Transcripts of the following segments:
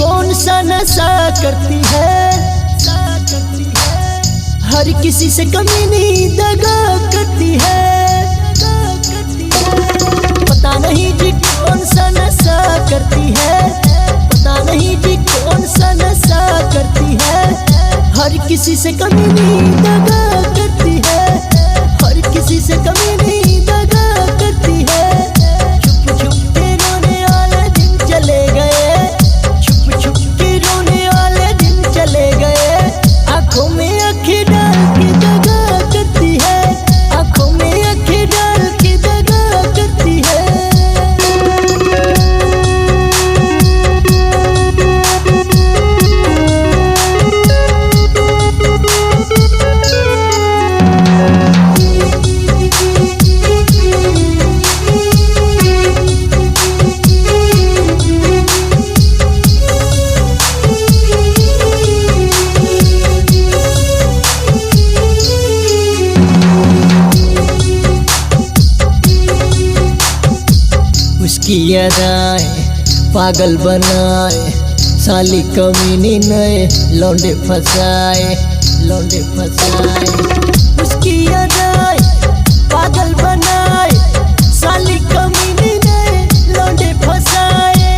कौन सा नशा करती है, हर किसी से कमी नहीं दगा करती है। पता नहीं जी कौन सा नशा करती है, पता नहीं जी कौन सा नशा करती है। हर किसी से कमी नहीं दगा करती है, हर किसी से कमी नहीं दगा करती है। छुप छुप के रोने वाले दिन चले गए, छुप छुप के रोने वाले दिन चले गए। आंखों में आंखें डाल के दगा करती है, आंखों में आंखें डाल के दगा करती है। उसकी अदाएं पागल बनाए, साली कमीनी नए लौंडे फसाए, लौंडे फसाए। उसकी अदाएं पागल बनाए, साली कमीनी नए लौंडे फसाए,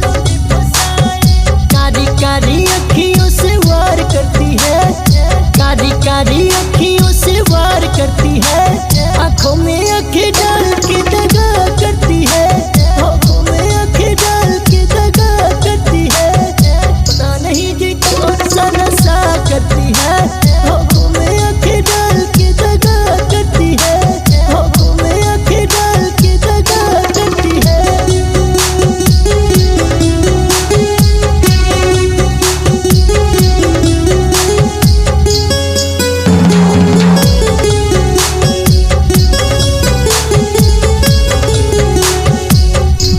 लौंडे फसाए। कारी कारी अखियों से वार करती है, कारी कारी अखियों से वार करती है। आंखों में आंखें डाल के दगा करती है, आंखों में आंखें डाल के दगा करती है। पता नहीं जी कौन सा नशा करती है, आंखों में आंखें डाल के दगा करती है, आंखों में आंखें डाल के दगा करती है।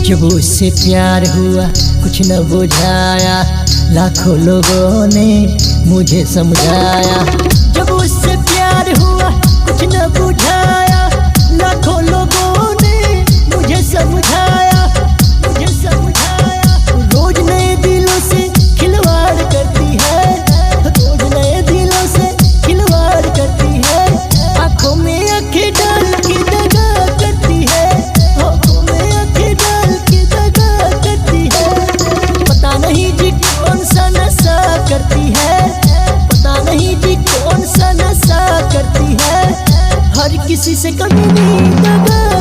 जब उससे प्यार हुआ कुछ न बुझाया, लाखों लोगों ने मुझे समझाया। जब उससे प्यार हुआ कुछ न बुझाया, लाखों लोगों ने मुझे समझाया, मुझे समझाया। रोज नए दिलों से खिलवाड़ करती है, रोज नए दिलों से खिलवाड़ करती है। आंखों में आंखें डाल के दगा करती है, आंखों में आंखें डाल के दगा करती है। पता नहीं जी कौन सा नशा करती है, पता नहीं जी कौन सा नशा करती है। हर किसी से कमी नहीं दगा